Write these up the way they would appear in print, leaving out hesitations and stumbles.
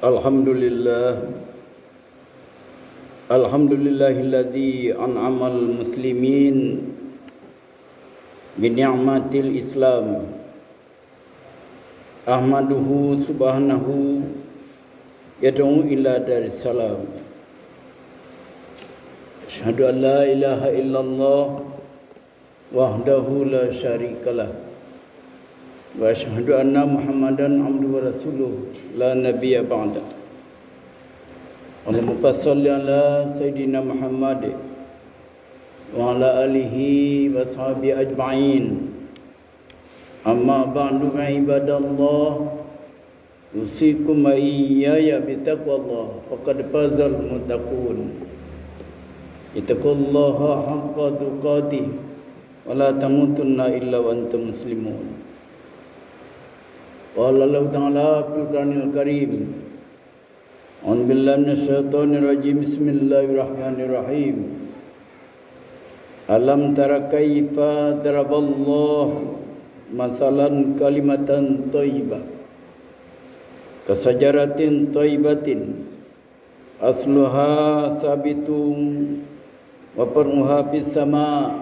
Alhamdulillah. Alhamdulillahilladzi an'amal muslimin bi ni'matil Islam. Ahmaduhu subhanahu yad'u ila daris salam. Asyhadu an la ilaha illallah wahdahu la syarikalah. Wa asyhadu anna Muhammadan abduhu wa rasuluh la nabiyya ba'da. Allahumma shalli ala sayidina Muhammad wa ala alihi wa sahbihi ajma'in. Amma ba'du ibadallah, usikum wa iyaya bitaqwallah faqad fazal muttaqun. Ittaqullaha haqqa tuqatih wa la tamutunna illa wa antum muslimun. Qala Allah Ta'ala fil Qur'anil Karim, a'udzu billahi minasyaitonir rajim, bismillahirrahmanirrahim. Alam tara kaifa daraballahu masalan kalimatan thayyibah kasajaratin thayyibatin asluha sabitun wa far'uha bis sama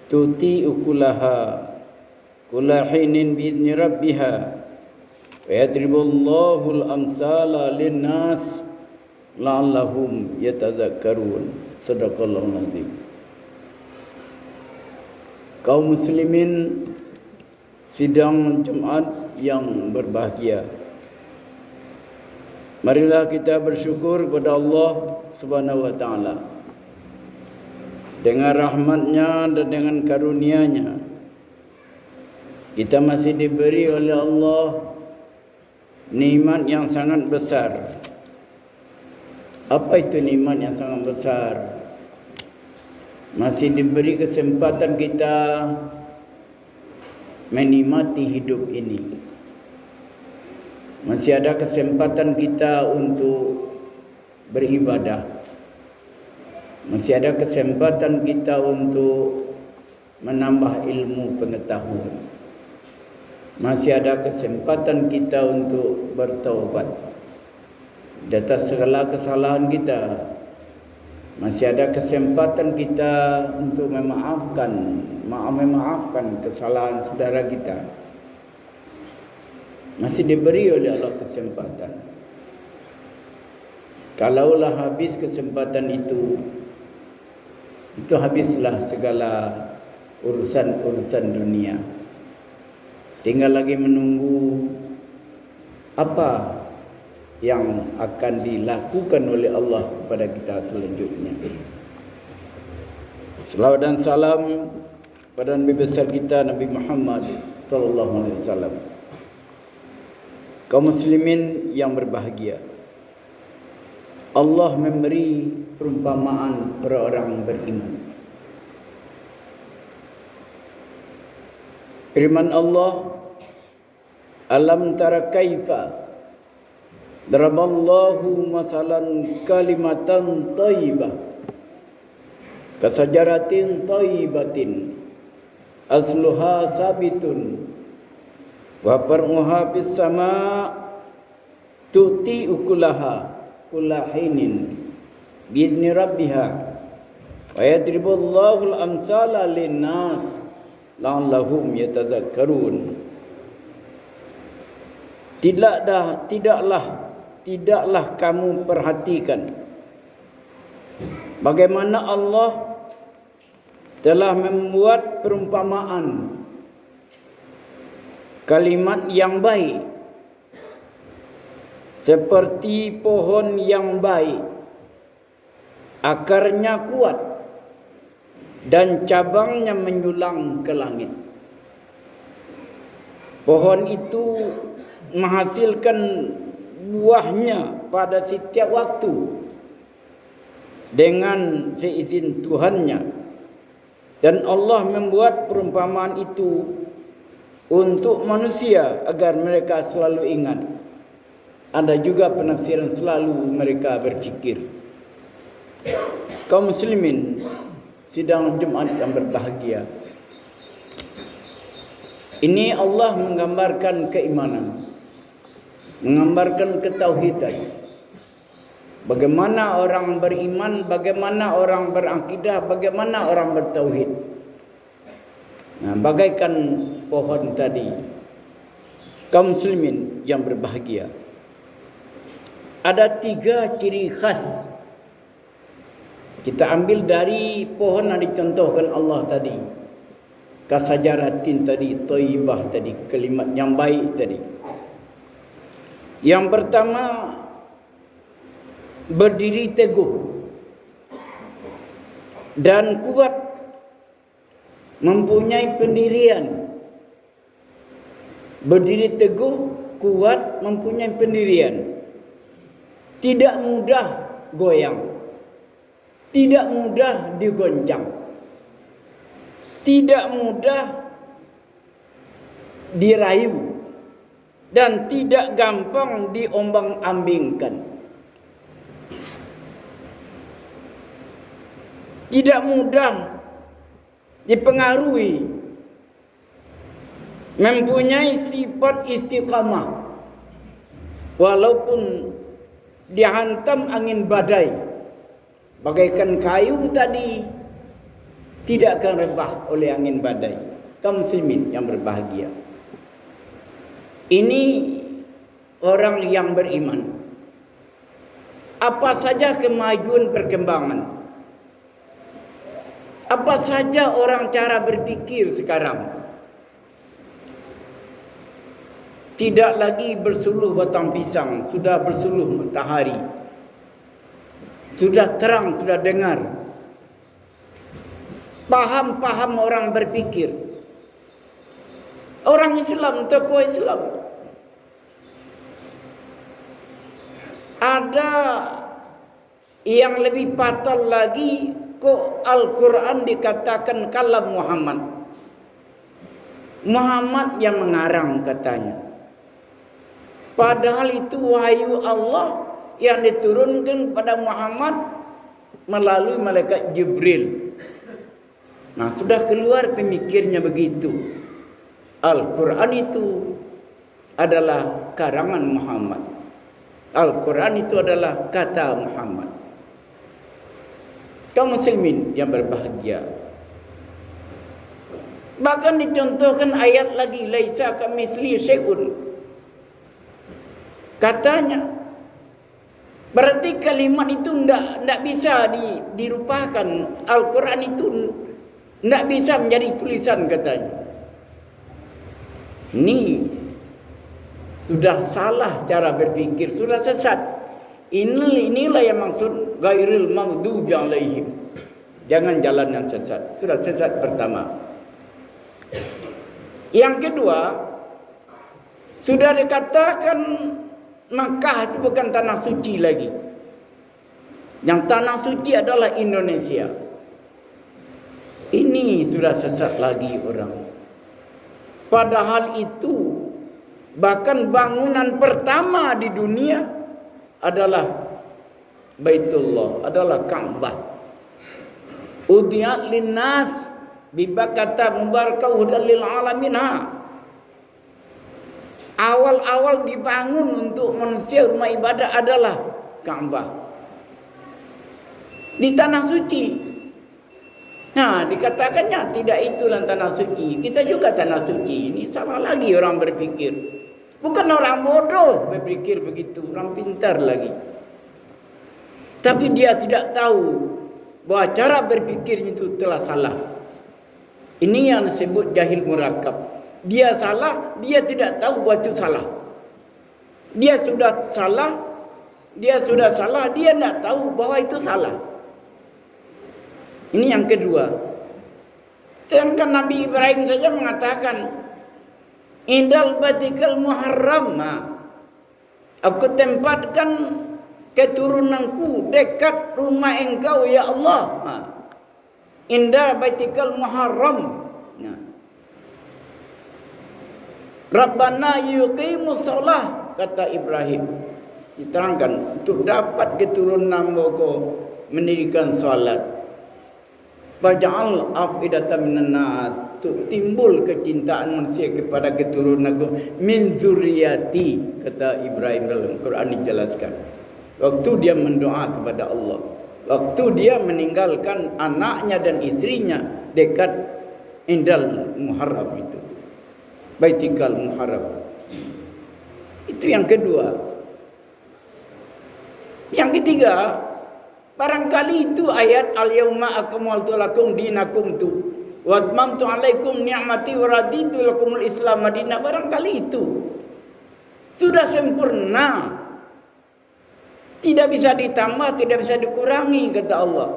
tuti ukulaha kulla hinin bi'izni rabbiha wa yadribullahu al-amsala lin-nas la'allahum yatazakkarun. Shadaqallahul azim. Kaum muslimin sidang Jumat yang berbahagia, marilah kita bersyukur kepada Allah Subhanahu wa taala. Dengan rahmatnya dan dengan karunia-Nya kita masih diberi oleh Allah nikmat yang sangat besar. Apa itu nikmat yang sangat besar? Masih diberi kesempatan kita menikmati hidup ini. Masih ada kesempatan kita untuk beribadah. Masih ada kesempatan kita untuk menambah ilmu pengetahuan. Masih ada kesempatan kita untuk bertaubat di atas segala kesalahan kita. Masih ada kesempatan kita untuk memaafkan kesalahan saudara kita. Masih diberi oleh Allah kesempatan. Kalaulah habis kesempatan itu habislah segala urusan dunia. Tinggal lagi menunggu apa yang akan dilakukan oleh Allah kepada kita selanjutnya. Selawat dan salam pada Nabi besar kita Nabi Muhammad sallallahu alaihi wasallam. Kaum muslimin yang berbahagia, Allah memberi perumpamaan kepada orang beriman. Firman Allah, alam tara kaifa daraballahu masalan kalimatan thayyibah kasajaratin thayyibatin asluha sabitun wa far'uha bis sama tuti ukulaha kulla hinin bi'izni rabbiha wa yadribullahu al-amsala lin-nas la'allahum yatazakkarun. Tidaklah kamu perhatikan bagaimana Allah telah membuat perumpamaan kalimat yang baik seperti pohon yang baik, akarnya kuat dan cabangnya menyulang ke langit. Pohon itu menghasilkan buahnya pada setiap waktu dengan seizin Tuhannya. Dan Allah membuat perumpamaan itu untuk manusia agar mereka selalu ingat. Ada juga penafsiran selalu mereka berfikir. Kaum muslimin sidang Jumat yang berbahagia, ini Allah menggambarkan keimanan. menggambarkan ketauhidan. Bagaimana orang beriman, bagaimana orang berakidah, bagaimana orang bertauhid. Nah, bagaikan pohon tadi, kaum muslimin yang berbahagia. Ada 3 ciri khas. Kita ambil dari pohon yang dicontohkan Allah tadi. Kasajaratin tadi, thayyibah tadi, kalimat yang baik tadi. Yang pertama, berdiri teguh dan kuat, mempunyai pendirian. Berdiri teguh, kuat, mempunyai pendirian. Tidak mudah goyang, tidak mudah digoncang, tidak mudah dirayu, dan tidak gampang diombang-ambingkan. Tidak mudah dipengaruhi, mempunyai sifat istiqamah walaupun dihantam angin badai. Bagaikan kayu tadi, tidak akan rebah oleh angin badai. Kaum muslimin yang berbahagia, ini orang yang beriman. Apa saja kemajuan perkembangan, apa saja orang cara berpikir sekarang, tidak lagi bersuluh batang pisang, sudah bersuluh matahari. Sudah terang, sudah dengar. Paham-paham orang berpikir. Orang Islam, tokoh Islam. Ada yang lebih fatal lagi, kok Al-Quran dikatakan kalam Muhammad. Muhammad yang mengarang katanya. Padahal itu wahyu Allah yang diturunkan pada Muhammad melalui malaikat Jibril. Nah, sudah keluar pemikirnya begitu. Al-Quran itu adalah karangan Muhammad. Al-Quran itu adalah kata Muhammad. Kaum muslimin yang berbahagia, bahkan dicontohkan ayat lagi, laisa kamitsli syai'un. Katanya, berarti kalimat itu tidak bisa dirupakan. Al-Quran itu tidak bisa menjadi tulisan katanya. Ini sudah salah cara berpikir, sudah sesat. Inilah yang maksud ghairil maghdubi alaihim. Jangan jalan yang sesat. Sudah sesat pertama. Yang kedua, sudah dikatakan Makkah itu bukan tanah suci lagi. Yang tanah suci adalah Indonesia. Ini sudah sesat lagi orang. Padahal itu, bahkan bangunan pertama di dunia adalah Baitullah, adalah Ka'bah. Udiyat linnas bibakata mubarakah hudal lil alamin. Awal-awal dibangun untuk manusia rumah ibadah adalah Ka'bah di tanah suci. Nah, dikatakannya tidak itulah tanah suci. Kita juga tanah suci. Ini salah lagi orang berpikir. Bukan orang bodoh berpikir begitu, orang pintar lagi. Tapi dia tidak tahu bahwa cara berpikirnya itu telah salah. Ini yang disebut jahil murakab. Dia salah, dia tidak tahu bahwa itu salah. Dia sudah salah, dia tidak tahu bahwa itu salah. Ini yang kedua. Sedangkan Nabi Ibrahim saja mengatakan, indal batikal muharram, aku tempatkan keturunanku dekat rumah engkau ya Allah. Indah batikal muharram. Rabbana yuqimus shalah, kata Ibrahim. Diterangkan untuk dapat keturunan moko mendirikan salat. Faj'al afidatan minan nas, timbul kecintaan manusia kepada keturunanku min zurriyati, kata Ibrahim dalam Quran dijelaskan. Waktu dia mendoa kepada Allah, waktu dia meninggalkan anaknya dan istrinya dekat Indal Muharram itu, Baitikal Muharram. Itu yang kedua. Yang ketiga, barangkali itu ayat al-yauma akmaltu lakum dinakum tu wa atmamtu alaikum ni'mati wa raditu lakumul Islam madinah. Barangkali itu sudah sempurna, tidak bisa ditambah, tidak bisa dikurangi, kata Allah.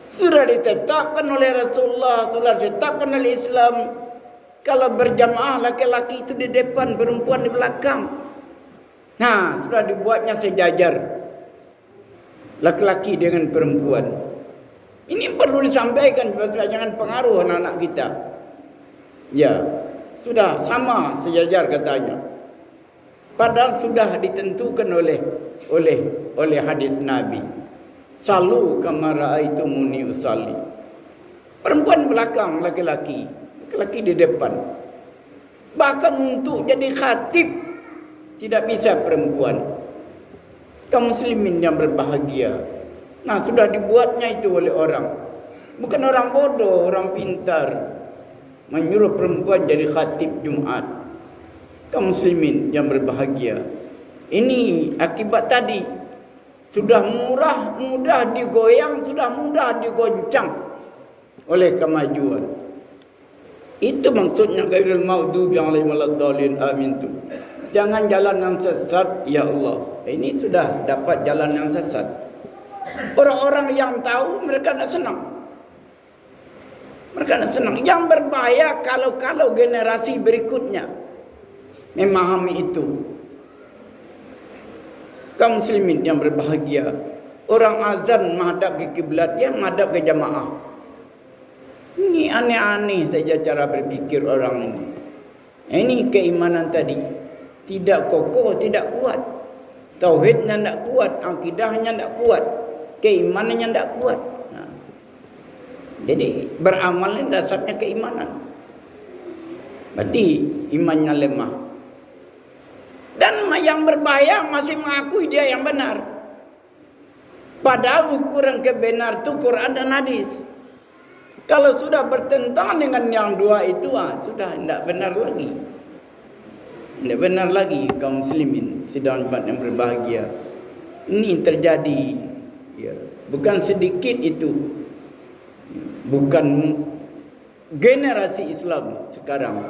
Sudah ditetapkan oleh Rasulullah, sudah ditetapkan oleh Islam. Kalau berjamaah laki-laki itu di depan, perempuan di belakang. Nah, sudah dibuatnya sejajar, laki-laki dengan perempuan. Ini perlu disampaikan supaya jangan pengaruh anak-anak kita. Ya, sudah sama sejajar katanya. Padahal sudah ditentukan oleh hadis Nabi. Salu kama raaitumuni usalli. Perempuan belakang, laki-laki di depan. Bahkan untuk jadi khatib tidak bisa perempuan. Kaum muslimin yang berbahagia. Nah, sudah dibuatnya itu oleh orang. Bukan orang bodoh, orang pintar. Menyuruh perempuan jadi khatib Jumat. Kaum muslimin yang berbahagia. Ini akibat tadi. Sudah mudah digoyang, sudah mudah digoncang oleh kemajuan. Itu maksudnya ghairil maghdubi alaihim waladdallin, amin tu. Jangan jalan yang sesat, ya Allah. Ini sudah dapat jalan yang sesat. Orang-orang yang tahu, mereka tidak senang. Mereka tidak senang. Yang berbahaya kalau generasi berikutnya memahami itu. Kaum muslimin yang berbahagia. Orang azan menghadap ke kiblat, dia menghadap ke jamaah. Ini aneh-aneh saja cara berpikir orang ini. Ini keimanan tadi. Tidak kokoh, tidak kuat. Tauhidnya tidak kuat, akidahnya tidak kuat, keimanannya tidak kuat. Nah, jadi beramal ini dasarnya keimanan. Berarti imannya lemah. Dan yang berbahaya masih mengakui dia yang benar. Padahal ukuran kebenar itu Quran dan hadis. Kalau sudah bertentangan dengan yang dua itu, sudah tidak benar lagi. Tidak benar lagi kaum muslimin sidang Jumat yang berbahagia. Ini terjadi, ya, bukan sedikit itu. Bukan generasi Islam sekarang.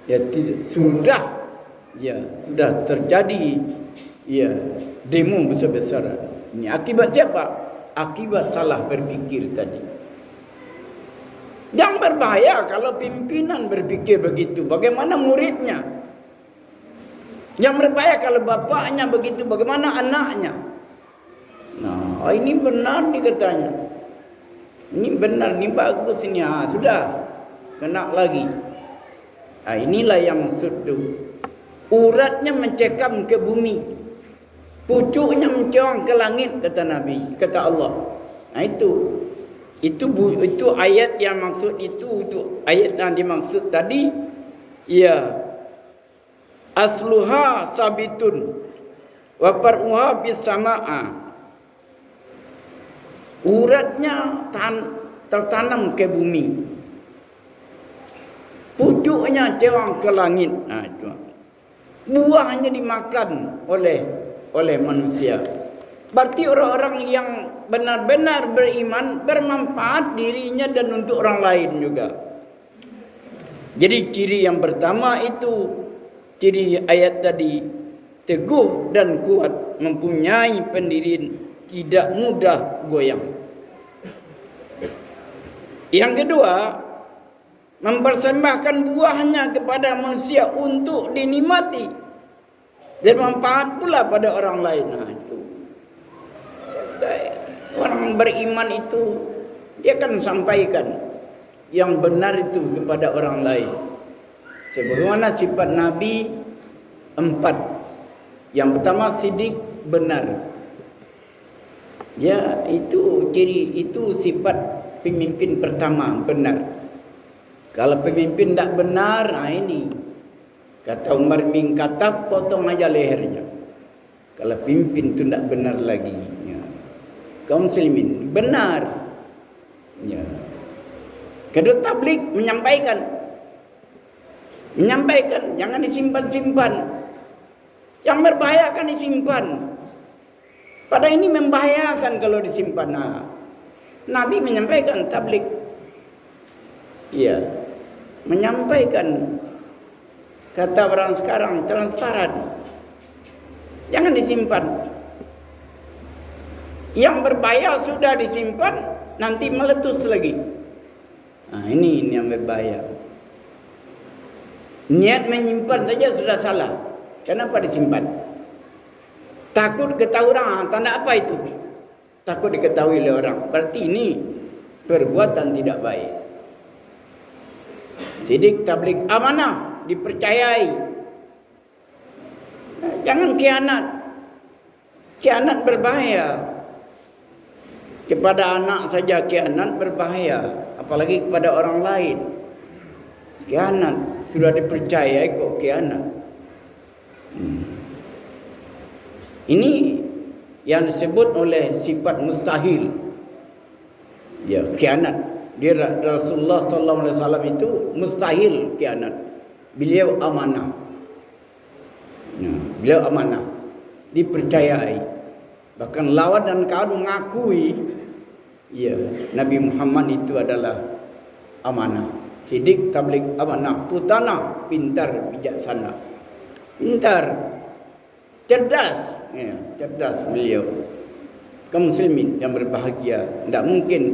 Ya, sudah terjadi, ya, demo besar-besaran. Ini akibat siapa? Akibat salah berpikir tadi. Yang berbahaya kalau pimpinan berpikir begitu, bagaimana muridnya? Yang berbahaya kalau bapaknya begitu, bagaimana anaknya? Nah, ini benar nih katanya. Ini benar, ini bagus ini. Sudah kena lagi. Inilah yang maksud itu. Uratnya mencekam ke bumi, pucuknya mencuang ke langit, kata Nabi, kata Allah. Nah, itu ayat yang maksud itu ayat yang dimaksud tadi. Ya. Asluha sabitun wa far'uha bis samaa. Uratnya tertanam ke bumi, pucuknya cewang ke langit. Nah, itu. Buahnya dimakan oleh manusia. Berarti orang-orang yang benar-benar beriman bermanfaat dirinya dan untuk orang lain juga. Jadi ciri yang pertama itu, ciri ayat tadi, teguh dan kuat, mempunyai pendirian, tidak mudah goyang. Yang kedua, mempersembahkan buahnya kepada manusia untuk dinikmati dan manfaat pula pada orang lain. Nah, itu orang beriman itu dia akan sampaikan yang benar itu kepada orang lain. Sebagaimana sifat Nabi 4. Yang pertama sidik, benar. Ya, itu ciri, itu sifat pemimpin pertama benar. Kalau pemimpin tak benar, ini kata Umar bin Khattab, potong aja lehernya. Kalau pemimpin itu tak benar lagi. Ya. Kaum muslimin benar. Ya. Kedua tabligh menyampaikan, jangan disimpan-simpan. Yang berbahaya akan disimpan. Pada ini membahayakan kalau disimpan. Nah, Nabi menyampaikan tabligh. Ya, menyampaikan. Kata orang sekarang transparan. Jangan disimpan. Yang berbahaya sudah disimpan, nanti meletus lagi. Nah, ini yang berbahaya. Niat menyimpan saja sudah salah. Kenapa disimpan? Takut ketahui orang. Tanda apa itu? Takut diketahui oleh orang. Berarti ini perbuatan tidak baik. Sidik tabligh amanah, dipercayai. Jangan khianat. Khianat berbahaya. Kepada anak saja khianat berbahaya, apalagi kepada orang lain. Khianat, sudah dipercayai kok khianat. Ini yang disebut oleh sifat mustahil. Ya, khianat. Dia Rasulullah SAW itu mustahil khianat. Beliau amanah. Ya, beliau amanah, dipercayai. Bahkan lawan dan kawan mengakui, ya, Nabi Muhammad itu adalah amanah. Sidik tabligh amanah, putana, pintar, bijaksana. Pintar, cerdas, ya, cerdas beliau. Kaum muslimin yang berbahagia, tidak mungkin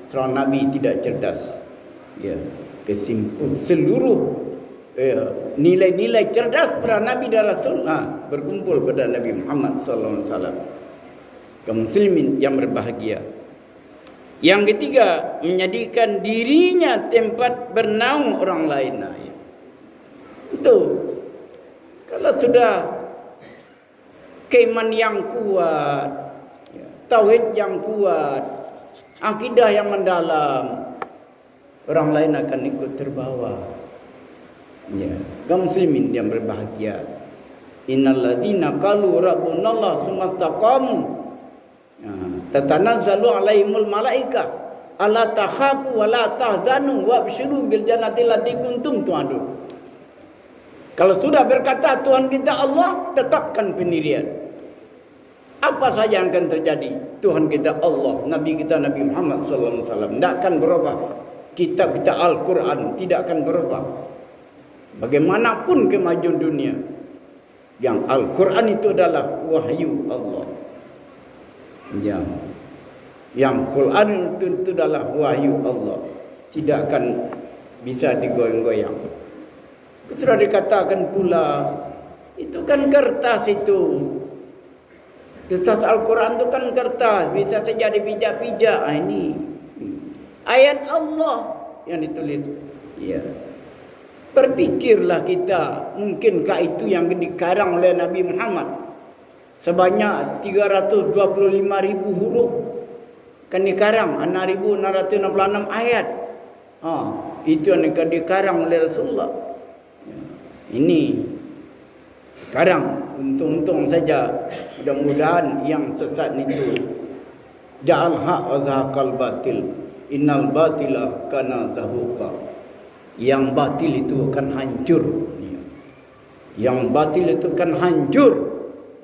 seorang Nabi tidak cerdas. Ya, kesimpul seluruh nilai-nilai cerdas pada Nabi dan Rasul berkumpul pada Nabi Muhammad SAW. Kaum muslimin yang berbahagia. Yang ketiga, menjadikan dirinya tempat bernaung orang lain. Ya. Itu kalau sudah keiman yang kuat, ya, tauhid yang kuat, akidah yang mendalam, orang lain akan ikut terbawa. Ya, kaum muslimin yang berbahagia. Innalladzina qalu rabbunallah tsumastaqamu tatanazzalu alaihimul malaika alla takhafu wa la tahzanu wabshiru bil jannati allati kuntum tu'adun. Kalau sudah berkata Tuhan kita Allah, tetapkan pendirian. Apa saja yang akan terjadi, Tuhan kita Allah, Nabi kita Nabi Muhammad sallallahu alaihi wasallam tidak akan berubah. Kitab kita Al-Quran tidak akan berubah. Bagaimanapun kemajuan dunia, yang Al-Quran itu adalah wahyu Allah. Yang Quran itu adalah wahyu Allah, tidak akan bisa digoyang-goyang. Sudah dikatakan pula, itu kan kertas itu. Kertas Al-Quran itu kan kertas, bisa saja dipijak-pijak. Ini ayat Allah yang ditulis. Ya. Berpikirlah kita, mungkinkah itu yang dikarang oleh Nabi Muhammad sebanyak 325.000 huruf, kan dikarang 6.666 ayat. Itu yang dikarang oleh Rasulullah. Ini sekarang untung-untung saja, mudah-mudahan yang sesat itu ja'al haq wa zahaqal batil innal batila kana zahuqa. Yang batil itu akan hancur. Yang batil itu akan hancur.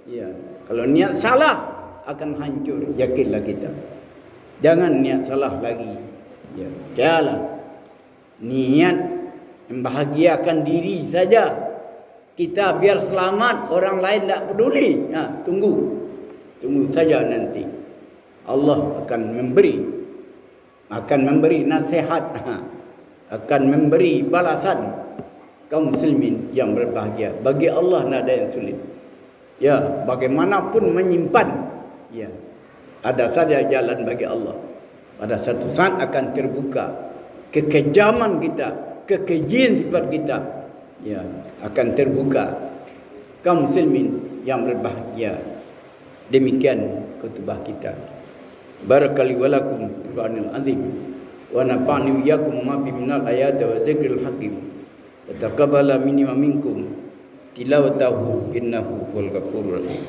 Ya, kalau niat salah akan hancur, yakinlah kita. Jangan niat salah lagi. Ya, janganlah niat membahagiakan diri saja. Kita biar selamat, orang lain tidak peduli. Tunggu saja nanti. Allah akan memberi nasihat, akan memberi balasan. Kaum muslimin yang berbahagia, bagi Allah tidak ada yang sulit. Ya, bagaimanapun menyimpan, ya, ada saja jalan bagi Allah. Pada satu saat akan terbuka kekejaman kita, kekejian sifat kita, ya, akan terbuka. Kaum muslimin yang berbahagia, demikian khutbah kita. Barakallahu wa lakum Qur'anil azim wa nafa'ani iyyakum ma fi minal ayati wa dzikril hakim. Wa taqabbala minni wa minkum tilawatahu innahu huwal ghafurur rahim.